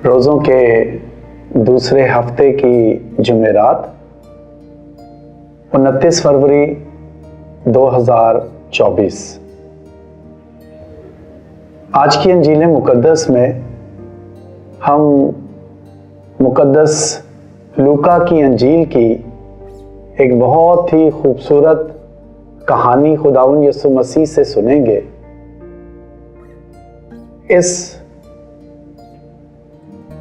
रोज़ों के दूसरे हफ्ते की जुमेरात 29 फरवरी 2024। आज की इंजील मुक़द्दस में हम मुक़द्दस लूका की इंजील की एक बहुत ही खूबसूरत कहानी खुदावंद यीशु मसीह से सुनेंगे। इस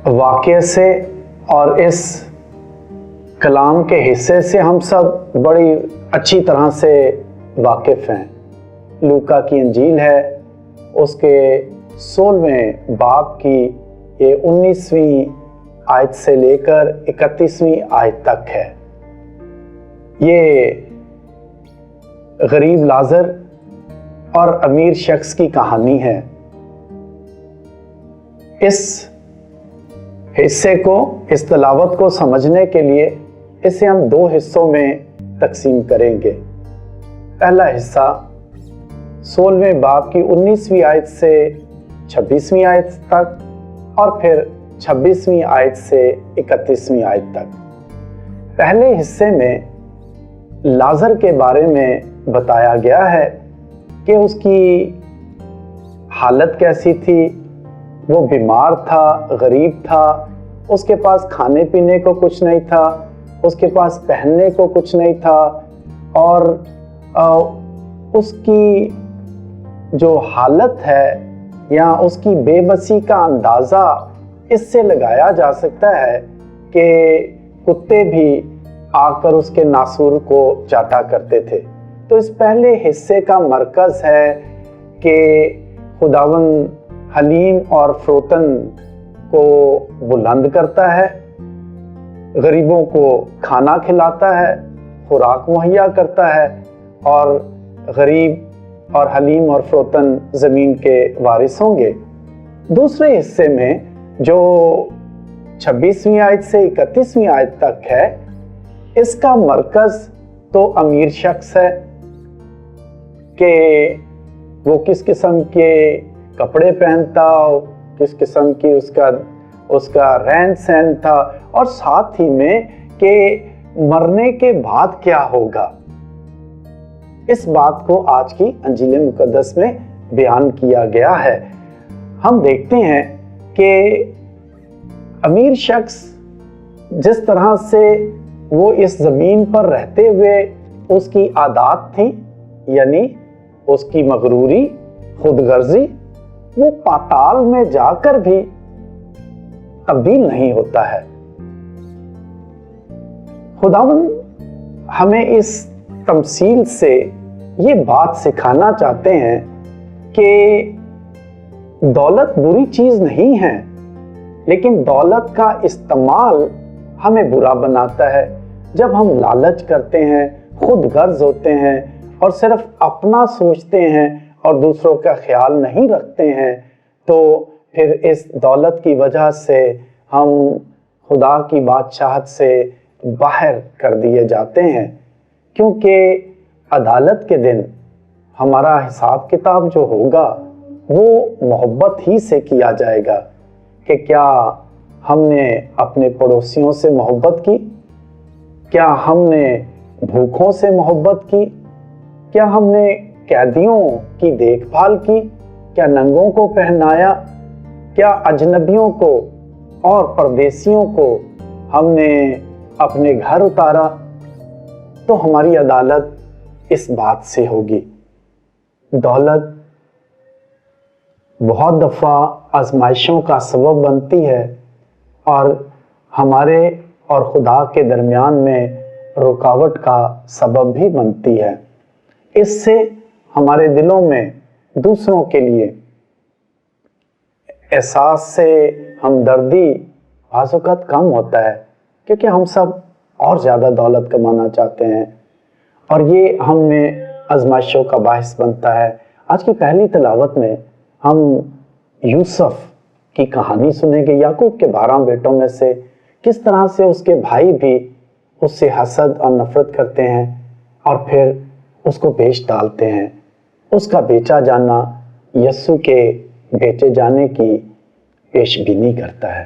वाक़ये से और इस कलाम के हिस्से से हम सब बड़ी अच्छी तरह से वाकिफ़ हैं। लूका की इंजील है, उसके 16वें बाब की ये 19वीं आयत से लेकर 31वीं आयत तक है। ये गरीब लाज़र और अमीर शख्स की कहानी है। इस हिस्से को, इस तलावत को समझने के लिए इसे हम दो हिस्सों में तकसीम करेंगे। पहला हिस्सा 16वें बाब की 19वीं आयत से 26वीं आयत तक और फिर 26वीं आयत से 31वीं आयत तक। पहले हिस्से में लाज़र के बारे में बताया गया है कि उसकी हालत कैसी थी। वो बीमार था, गरीब था, उसके पास खाने पीने को कुछ नहीं था, उसके पास पहनने को कुछ नहीं था और उसकी जो हालत है या उसकी बेबसी का अंदाज़ा इससे लगाया जा सकता है कि कुत्ते भी आकर उसके नासूर को चाटा करते थे। तो इस पहले हिस्से का मरकज़ है कि खुदावंद हलीम और फ़रोतन को बुलंद करता है, गरीबों को खाना खिलाता है, खुराक मुहैया करता है और गरीब और हलीम और फ़रोतन ज़मीन के वारिस होंगे। दूसरे हिस्से में जो 26वीं आयत से 31वीं आयत तक है, इसका मरकज़ तो अमीर शख्स है कि वो किस किस्म के कपड़े पहनता, किस किस्म की उसका रहन सहन था और साथ ही में कि मरने के बाद क्या होगा। इस बात को आज की इंजील मुक़द्दस में बयान किया गया है। हम देखते हैं कि अमीर शख्स जिस तरह से वो इस ज़मीन पर रहते हुए उसकी आदत थी, यानी उसकी मगरूरी, खुदगर्जी, वो पाताल में जाकर भी तब्दील नहीं होता है। खुदावंद हमें इस तमसील से ये बात सिखाना चाहते हैं कि दौलत बुरी चीज़ नहीं है, लेकिन दौलत का इस्तेमाल हमें बुरा बनाता है। जब हम लालच करते हैं, खुदगर्ज होते हैं और सिर्फ अपना सोचते हैं और दूसरों का ख्याल नहीं रखते हैं, तो फिर इस दौलत की वजह से हम खुदा की बादशाहत से बाहर कर दिए जाते हैं। क्योंकि अदालत के दिन हमारा हिसाब किताब जो होगा वो मोहब्बत ही से किया जाएगा कि क्या हमने अपने पड़ोसियों से मोहब्बत की, क्या हमने भूखों से मोहब्बत की, क्या हमने कैदियों की देखभाल की, क्या नंगों को पहनाया, क्या अजनबियों को और परदेसियों को हमने अपने घर उतारा। तो हमारी अदालत इस बात से होगी। दौलत बहुत दफ़ा आजमाइशों का सबब बनती है और हमारे और खुदा के दरमियान में रुकावट का सबब भी बनती है। इससे हमारे दिलों में दूसरों के लिए एहसास से हमदर्दी आज़ुक़त कम होता है, क्योंकि हम सब और ज़्यादा दौलत कमाना चाहते हैं और ये हम में आजमाइशों का बाहिस बनता है। आज की पहली तलावत में हम यूसुफ की कहानी सुनेंगे। याकूब के 12 बेटों में से किस तरह से उसके भाई भी उससे हसद और नफरत करते हैं और फिर उसको बेच डालते हैं। उसका बेचा जाना यस्सु के बेचे जाने की पेशबीनी करता है।